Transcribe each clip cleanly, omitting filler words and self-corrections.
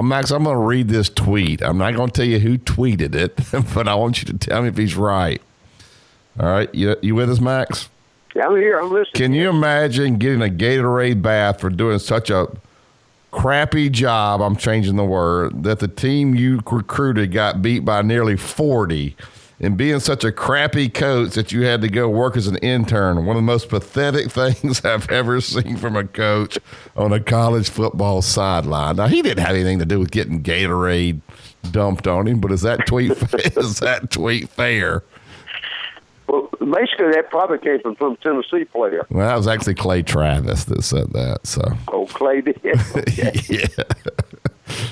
Max, I'm going to read this tweet. I'm not going to tell you who tweeted it, but I want you to tell me if he's right. All right. You with us, Max? Yeah, I'm here. I'm listening. Can you imagine getting a Gatorade bath for doing such a crappy job, I'm changing the word, that the team you recruited got beat by nearly 40, and being such a crappy coach that you had to go work as an intern? One of the most pathetic things I've ever seen from a coach on a college football sideline. Now, he didn't have anything to do with getting Gatorade dumped on him, but is that tweet fair? Well, basically, that probably came from some Tennessee player. Well, that was actually Clay Travis that said that. So. Oh, Clay did? Okay. Yeah.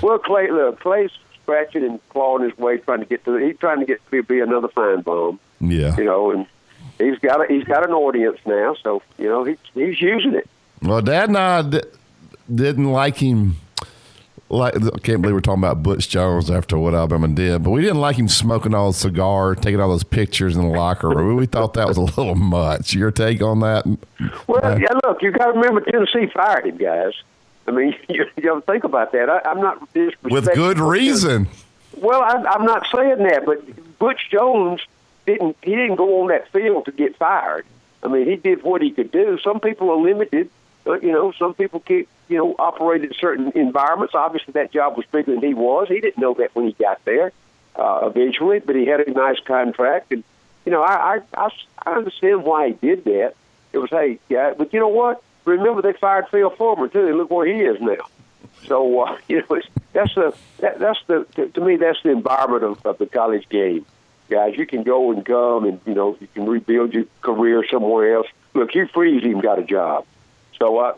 Well, Clay's scratching and clawing his way, he's trying to get to be another fine bum. Yeah. And he's got an audience now, so he's using it. Well, Dad and I didn't like him. I can't believe we're talking about Butch Jones after what Alabama did, but we didn't like him smoking all the cigar, taking all those pictures in the locker room. We thought that was a little much. Your take on that? Well, yeah, look, you got to remember Tennessee fired him, guys. I mean, you don't think about that. I'm not disrespecting. With good reason. Well, I'm not saying that, but Butch Jones didn't go on that field to get fired. I mean, he did what he could do. Some people are limited. Some people can't, operate in certain environments. Obviously, that job was bigger than he was. He didn't know that when he got there eventually, but he had a nice contract. And, I understand why he did that. It was, hey, yeah, but you know what? Remember, they fired Phil Fulmer, too. And look where he is now. So, to me, that's the environment of the college game. Guys, you can go and come and, you can rebuild your career somewhere else. Look, Hugh Freeze even got a job. So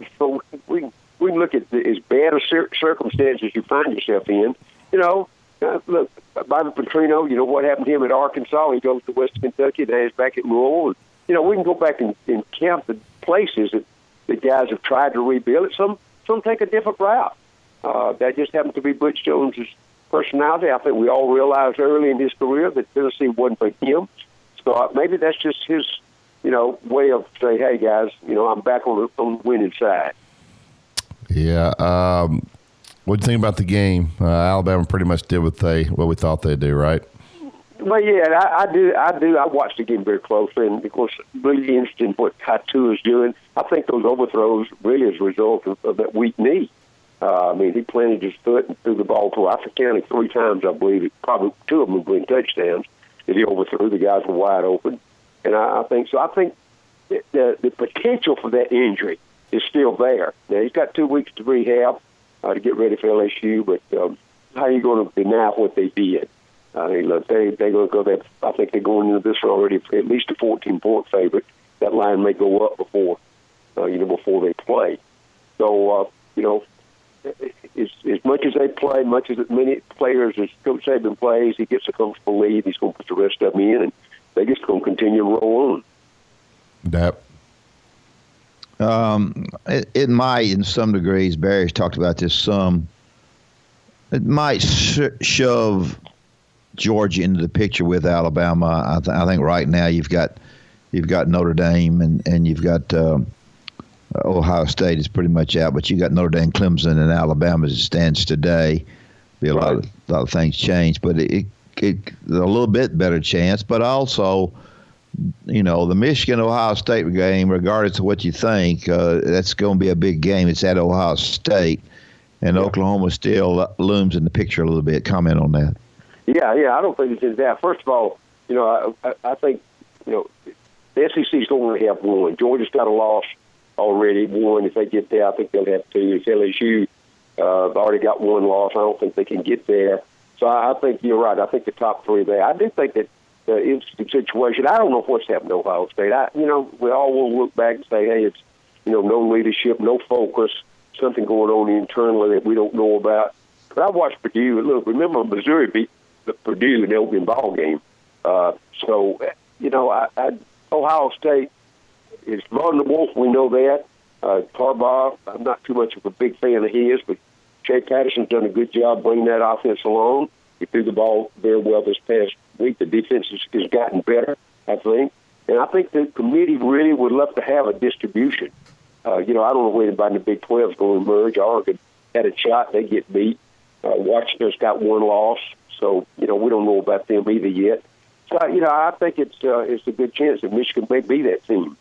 we can look at as bad of circumstances you find yourself in. Look, Bobby Petrino, what happened to him at Arkansas? He goes to West Kentucky, now he's back at Louisville. And, we can go back and count the places that the guys have tried to rebuild it. Some take a different route. That just happened to be Butch Jones' personality. I think we all realized early in his career that Tennessee wasn't for him. So maybe that's just his way of saying, hey, guys, I'm back on the winning side. Yeah. What do you think about the game? Alabama pretty much did what we thought they'd do, right? Well, yeah, I do. I watched the game very closely, and, of course, really interested in what Katu is doing. I think those overthrows really is a result of that weak knee. He planted his foot and threw the ball through. I counted 3 times, I believe. Probably 2 of them were touchdowns that he overthrew. The guys were wide open. And I think so. I think the potential for that injury is still there. Now, he's got 2 weeks to rehab to get ready for LSU, but how are you going to deny what they did? Look, they're going to go there. I think they're going into this already at least a 14-point favorite. That line may go up before they play. So, as much as they play, much as many players as Coach Saban plays, he gets a comfortable lead. He's going to put the rest of them in, and they just going to continue to roll on. That. It might, in some degrees, Barry's talked about this some, it might shove Georgia into the picture with Alabama. I think right now you've got Notre Dame and you've got Ohio State is pretty much out, but you got Notre Dame, Clemson, and Alabama as it stands today. Be a lot of things change, but it a little bit better chance. But also, the Michigan-Ohio State game, regardless of what you think, that's going to be a big game. It's at Ohio State, and Oklahoma still looms in the picture a little bit. Comment on that. Yeah, I don't think it's in that. First of all, I think, the SEC's going to have one. Georgia's got a loss already, one. If they get there, I think they'll have 2. If LSU already got 1 loss, I don't think they can get there. So I think you're right. I think the top 3 there. I do think that the interesting situation, I don't know what's happened to Ohio State. We all will look back and say, hey, it's, no leadership, no focus, something going on internally that we don't know about. But I watched Purdue. Look, remember Missouri beat Purdue in the opening ball game. Ohio State is vulnerable. We know that. Harbaugh, I'm not too much of a big fan of his, but Shea Patterson's done a good job bringing that offense along. He threw the ball very well this past week. The defense has gotten better, I think. And I think the committee really would love to have a distribution. I don't know where anybody in the Big 12 is going to emerge. Oregon had a shot. They get beat. Washington's got one loss, so we don't know about them either yet. So I think it's a good chance that Michigan may be that team.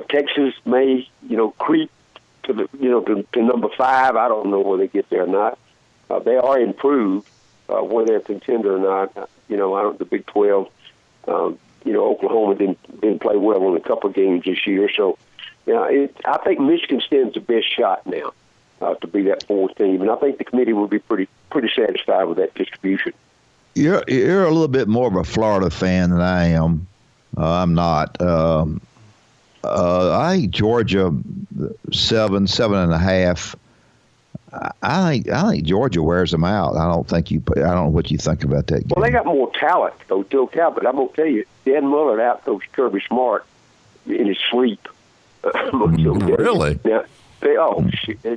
Texas may creep to the to number 5. I don't know whether they get there or not. They are improved. Whether they're a contender or not, I don't. The Big 12, Oklahoma didn't play well in a couple of games this year, so I think Michigan stands the best shot now to be that 4th team, and I think the committee will be pretty satisfied with that distribution. You're a little bit more of a Florida fan than I am. I'm not. I think Georgia 7.5. I think Georgia wears them out. I don't know what you think about that game. Well, they got more talent, though, Joe Cal, but I'm going to tell you, Dan Muller out-coached Kirby Smart in his sleep. Really? Now,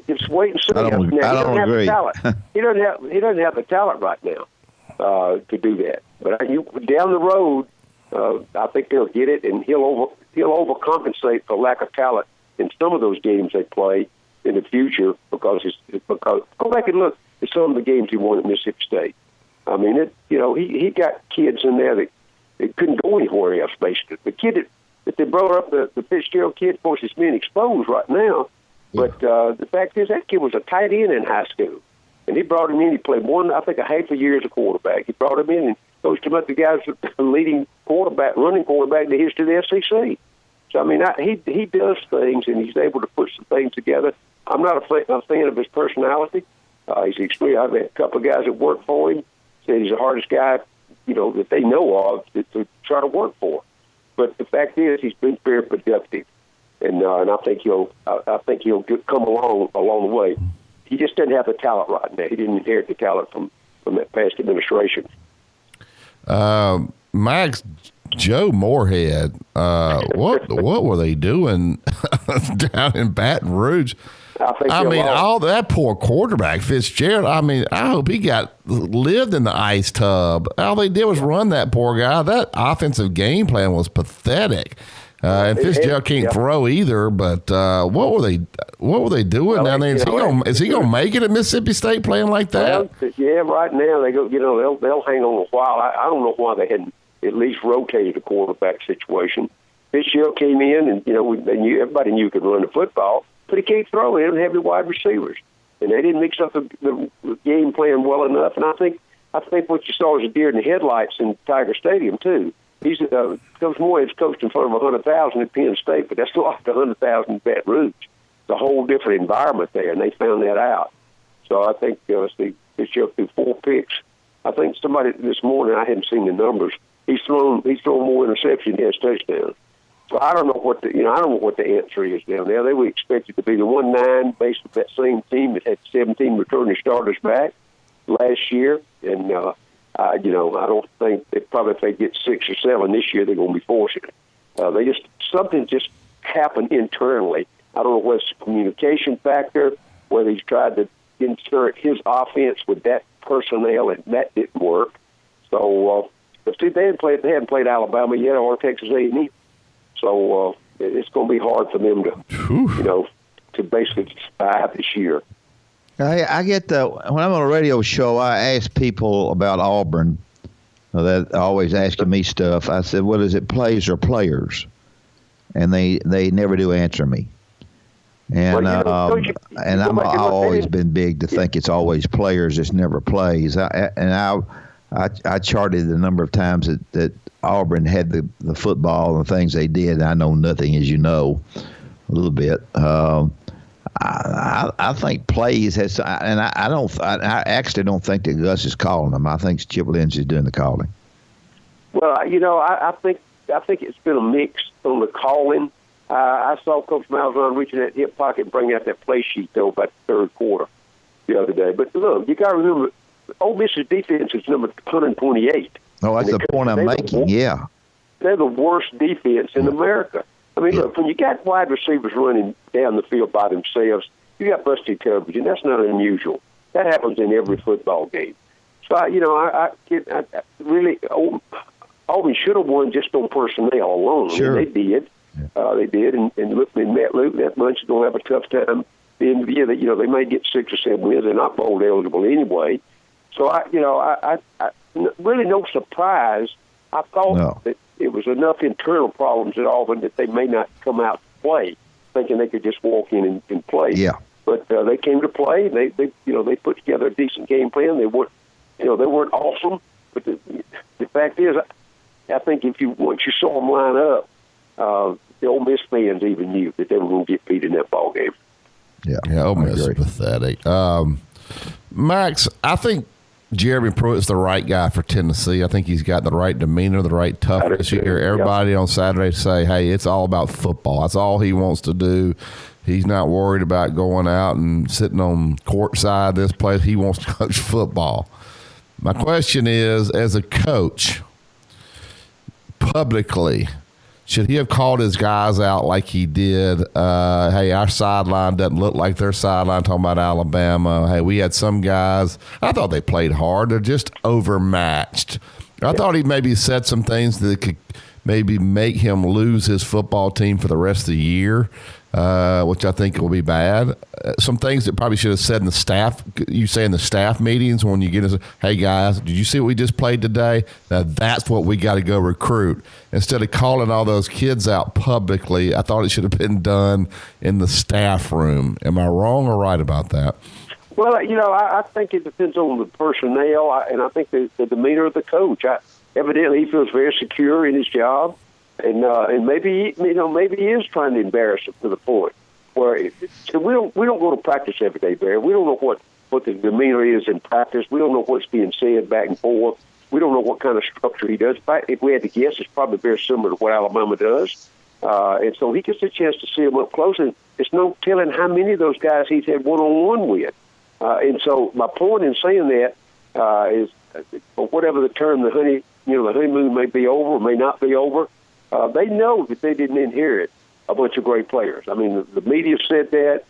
just wait and see. I don't agree. He doesn't have the talent right now to do that. But down the road, I think they'll get it, and he'll overcompensate for lack of talent in some of those games they play in the future because go back and look at some of the games he won at Mississippi State. I mean, he got kids in there that couldn't go anywhere else. Basically, the kid that they brought up, the Fitzgerald kid, of course, is being exposed right now. But the fact is, that kid was a tight end in high school, and he brought him in. He played a half a year as a quarterback. He brought him in and coached him up. The guy's the leading running quarterback in the history of the SEC. So I mean, he does things, and he's able to put some things together. I'm not a fan of his personality. He's extremely. I've had a couple of guys that work for him said he's the hardest guy, that they know of to try to work for. But the fact is, he's been very productive, and I think he'll come along the way. He just doesn't have the talent right now. He didn't inherit the talent from that past administration. Max, Joe Moorhead, what were they doing down in Baton Rouge? I mean, all that poor quarterback, Fitzgerald. I mean, I hope he lived in the ice tub. All they did was run that poor guy. That offensive game plan was pathetic. And Fitzgerald can't throw either. But what were they doing down there? Is he gonna make it at Mississippi State playing like that? Well, right now they go. They'll hang on a while. I don't know why they hadn't at least rotated the quarterback situation. Fitzgerald came in, and everybody knew he could run the football. But he can't throw. He doesn't have the wide receivers, and they didn't mix up the game plan well enough. And I think what you saw was a deer in the headlights in Tiger Stadium too. He's Coach Moorhead's coached in front of 100,000 at Penn State, but that's not 100,000 at Baton Rouge. It's a whole different environment there, and they found that out. So I think they showed through 4 picks. I think somebody this morning, I hadn't seen the numbers. He's thrown more interceptions than he has touchdowns. So I don't know what the answer is down there. They were expected to be the 1-9 based on that same team that had 17 returning starters back last year, and I don't think if they get 6 or 7 this year, they're going to be forcing it. Something just happened internally. I don't know whether it's a communication factor, whether he's tried to insert his offense with that personnel, and that didn't work. So, but see, they hadn't played Alabama yet or Texas A&M. So it's going to be hard for them to basically survive this year. I get when I'm on a radio show, I ask people about Auburn. That always asking me stuff. I said, "What is it, plays or players?" And they never do answer me. And I've always been big to think it's always players, it's never plays. I charted the number of times that Auburn had the football and the things they did. I know nothing, as you know, a little bit. I think plays has, and I actually don't think that Gus is calling them. I think Chip Lindsey is doing the calling. Well, I think it's been a mix on the calling. I saw Coach Malzahn reaching that hip pocket and bring out that play sheet though about the third quarter the other day. But look, you got to remember, Ole Miss's defense is number 128. Oh, that's the point I'm making. Yeah, they're the worst defense in America. I mean, look, when you got wide receivers running down the field by themselves, you got busted coverage, and that's not unusual. That happens in every football game. So, I really, Auburn should have won just on personnel alone. Sure. I mean, they did. They did, and look, Matt Luke, that bunch is going to have a tough time. They may get 6 or 7 wins. They're not bowl eligible anyway. So I really no surprise. I thought that it was enough internal problems at Auburn that they may not come out to play, thinking they could just walk in and play. Yeah. But they came to play. They put together a decent game plan. They weren't awesome, but the fact is, I think once you saw them line up, the Ole Miss fans even knew that they were going to get beat in that ball game. Yeah, Ole Miss is pathetic. Max, I think Jeremy Pruitt's the right guy for Tennessee. I think he's got the right demeanor, the right toughness. You hear everybody on Saturday say, hey, it's all about football. That's all he wants to do. He's not worried about going out and sitting on courtside this place. He wants to coach football. My question is, as a coach, publicly, should he have called his guys out like he did? Hey, our sideline doesn't look like their sideline, talking about Alabama. Hey, we had some guys, I thought they played hard. They're just overmatched. I thought he maybe said some things that could maybe make him lose his football team for the rest of the year, which I think will be bad. Some things that probably should have said in the staff, you say in the staff meetings when you get into, hey guys, did you see what we just played today? Now that's what we got to go recruit. Instead of calling all those kids out publicly, I thought it should have been done in the staff room. Am I wrong or right about that? Well, I think it depends on the personnel, and I think the demeanor of the coach. Evidently, he feels very secure in his job, and maybe he is trying to embarrass him to the point where so we don't go to practice every day, Barry. We don't know what the demeanor is in practice. We don't know what's being said back and forth. We don't know what kind of structure he does. If we had to guess, it's probably very similar to what Alabama does. And so he gets a chance to see him up close, and it's no telling how many of those guys he's had one-on-one with. And so my point in saying that is, for whatever the term, the honeymoon may be over or may not be over, they know that they didn't inherit a bunch of great players. I mean, the media said that.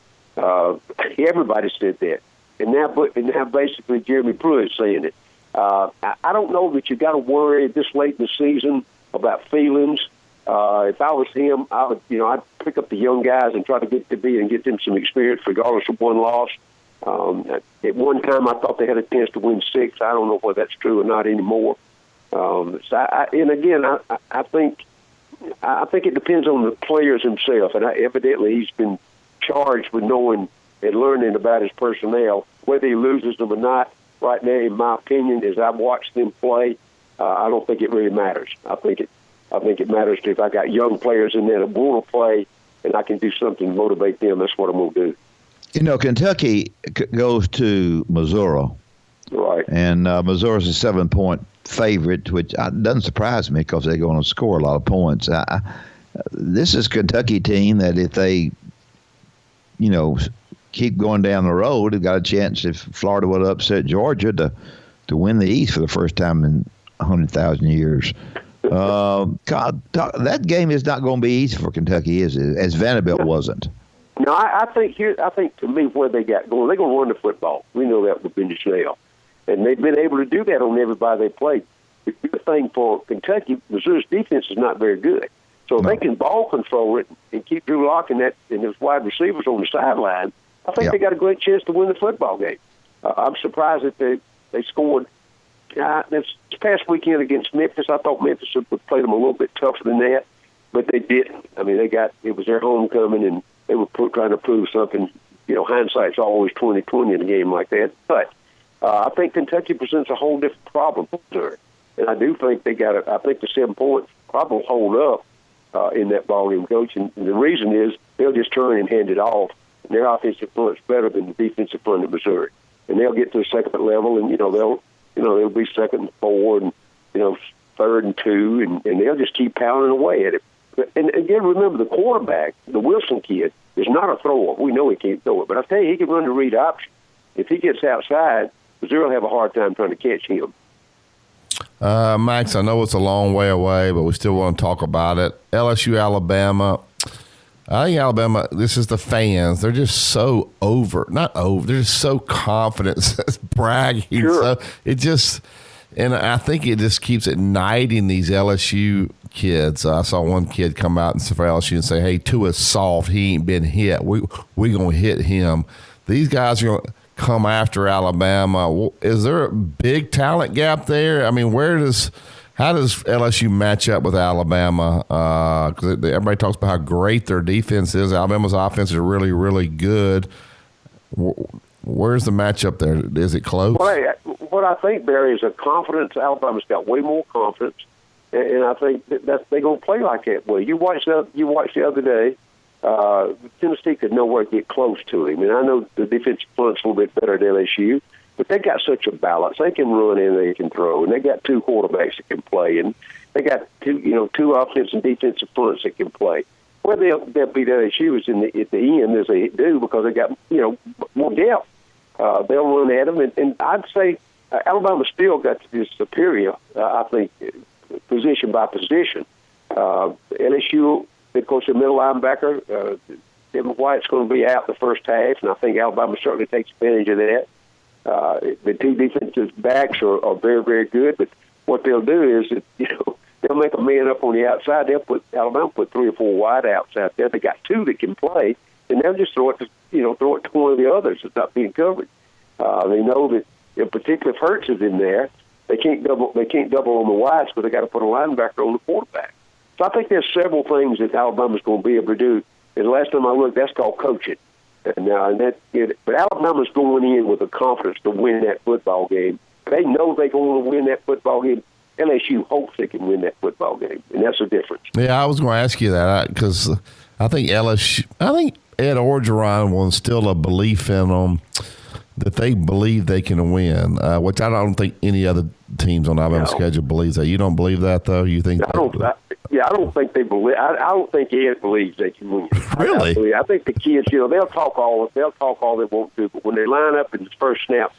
Everybody said that. And now basically Jeremy Pruitt is saying it. I don't know that you got to worry this late in the season about feelings. If I was him, I'd pick up the young guys and try to get them some experience regardless of one loss. At one time, I thought they had a chance to win 6. I don't know whether that's true or not anymore. I think it depends on the players himself, and evidently he's been charged with knowing and learning about his personnel. Whether he loses them or not, right now, in my opinion, as I've watched them play, I don't think it really matters. I think it matters if I got young players in there that want to play, and I can do something to motivate them. That's what I'm going to do. Kentucky goes to Missouri. Right. And Missouri's a 7-point favorite, which doesn't surprise me because they're going to score a lot of points. This is a Kentucky team that if they, keep going down the road, have got a chance, if Florida would upset Georgia, to win the East for the first time in 100,000 years. That game is not going to be easy for Kentucky, is it? As Vanderbilt wasn't. No, I think to me where they got going, they're going to run the football. We know that with Benny Snell. And they've been able to do that on everybody they played. The good thing for Kentucky, Missouri's defense is not very good. So if they can ball control it and keep Drew Lock and his wide receivers on the sideline, I think they got a great chance to win the football game. I'm surprised that they scored this past weekend against Memphis. I thought Memphis would play them a little bit tougher than that, but they didn't. I mean, it was their homecoming, and they were trying to prove something. Hindsight's always 20/20 in a game like that. But I think Kentucky presents a whole different problem for Missouri. And I do think I think the 7 points probably hold up in that ballgame, Coach. And the reason is they'll just turn and hand it off. And their offensive front's better than the defensive front of Missouri. And they'll get to the second level, and they'll be 2nd and 4, and 3rd and 2, and they'll just keep pounding away at it. And again, remember the quarterback, the Wilson kid, is not a thrower. We know he can't throw it, but I tell you, he can run the read option. If he gets outside, Missouri will have a hard time trying to catch him. Max, I know it's a long way away, but we still want to talk about it. LSU, Alabama. I think Alabama, this is the fans. They're just so they're just so confident, bragging. Sure. So and I think it just keeps igniting these LSU kids. I saw one kid come out and for LSU and say, hey, Tua's soft. He ain't been hit. We going to hit him. These guys are come after Alabama. Is there a big talent gap there? I mean, how does LSU match up with Alabama? Because everybody talks about how great their defense is. Alabama's offense is really, really good. Where's the matchup there? Is it close? Well, what I think, Barry, is a confidence. Alabama's got way more confidence, and I think that they're going to play like that. Well, you watched the other day. Tennessee could nowhere get close to him, and I know the defensive front's a little bit better at LSU, but they got such a balance. They can run and they can throw, and they got two quarterbacks that can play, and they got two offensive and defensive fronts that can play. Where they'll beat LSU is at the end, as they do, because they got more depth. They'll run at them, and I'd say Alabama still got to be superior. I think position by position. LSU, of course, the middle linebacker, Devin White's going to be out the first half, and I think Alabama certainly takes advantage of that. The two defensive backs are very, very good, but what they'll do is they'll make a man up on the outside. Alabama put 3 or 4 wide outs out there. They got 2 that can play, and they'll just throw it to one of the others that's not being covered. They know that, particularly if Hurts is in there, they can't double on the wides, but they got to put a linebacker on the quarterback. So I think there's several things that Alabama's going to be able to do. And the last time I looked, that's called coaching. But Alabama's going in with the confidence to win that football game. They know they're going to win that football game. LSU hopes they can win that football game, and that's the difference. Yeah, I was going to ask you that because I think Ed Orgeron will instill a belief in them that they believe they can win, which I don't think any other teams on Alabama's schedule believes that. You don't believe that, though? You think? I don't think they believe. I don't think Ed believes they can win. Really? I think the kids, they'll talk all they want to, but when they line up in the first snap,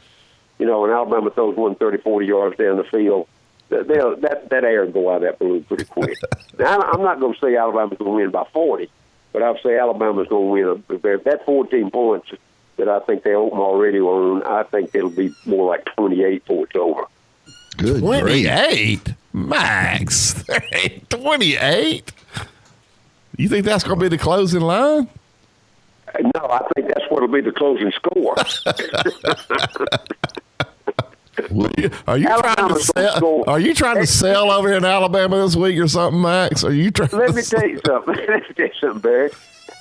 and Alabama throws 40 yards down the field, that air will go out of that balloon pretty quick. Now, I'm not going to say Alabama's going to win by 40, but I'll say Alabama's going to win. That 14 points that I think they open already on, I think it'll be more like 28 before it's over. Good. 28? Max. 28? You think that's going to be the closing line? No, I think that's what will be the closing score. Are you trying to sell over here in Alabama this week or something, Max? Are you trying? Let me tell you something, Barry.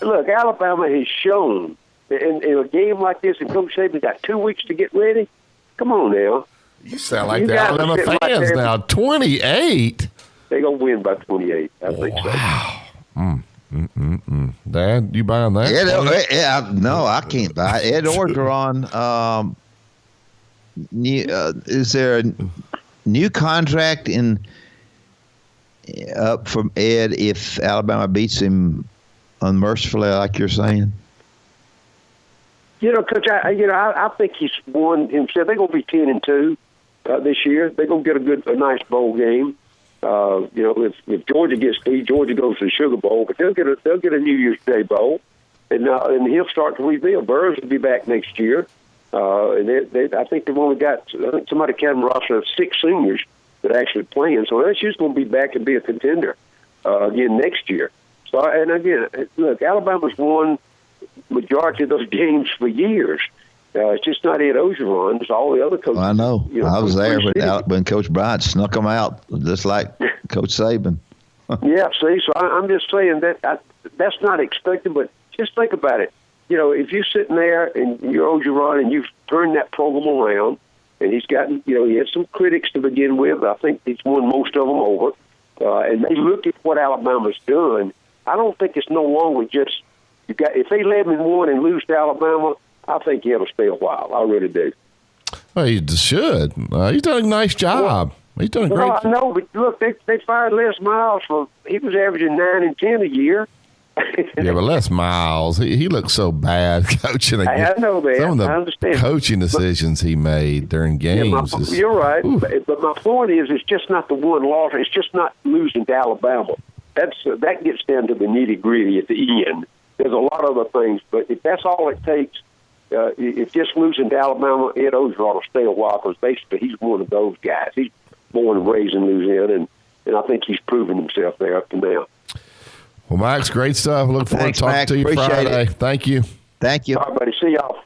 Look, Alabama has shown in a game like this, and Coach Saban's got 2 weeks to get ready. Come on now. You sound like the Alabama fans now. 28. They're gonna win by 28. I think so. Wow. Dad, you buying that? No, I can't buy it. Ed Orgeron. Is there a new contract up from Ed if Alabama beats him unmercifully, like you're saying? Coach, I think he's won himself. They're going to be 10-2 this year. They're going to get a nice bowl game. If Georgia gets beat, Georgia goes to the Sugar Bowl, but they'll get a New Year's Day bowl, and he'll start to rebuild. Burrs will be back next year. I think they've only got, somebody counted a roster of 6 seniors that are actually playing. So LSU's going to be back and be a contender again next year. So, and again, look, Alabama's won majority of those games for years. It's just not Ed Orgeron. It's all the other coaches. I know. I was there when Coach Bryant snuck them out, just like Coach Saban. Yeah, see, so I'm just saying that's not expected, but just think about it. If you're sitting there and you're Orgeron and you've turned that program around, and he's gotten, he had some critics to begin with. I think he's won most of them over. And they look at what Alabama's done. I don't think it's no longer just if they 11-1 and lose to Alabama, I think he'll stay a while. I really do. Well, he should. He's done a nice job. He's done a great job. I know, but look, they fired Les Miles he was averaging 9 and 10 a year. Yeah, but Les Miles, he looked so bad coaching again. I know that. Some of the I understand. coaching decisions he made during games. You're right. But my point is, it's just not the one loss. It's just not losing to Alabama. That gets down to the nitty-gritty at the end. There's a lot of other things, but if that's all it takes, if just losing to Alabama, Ed Orgeron will stay a while because basically he's one of those guys. He's born and raised in Louisiana, and I think he's proven himself there up to now. Well, Max, great stuff. Look forward to talking to you Friday. Thank you. Thank you. All right, buddy. See y'all.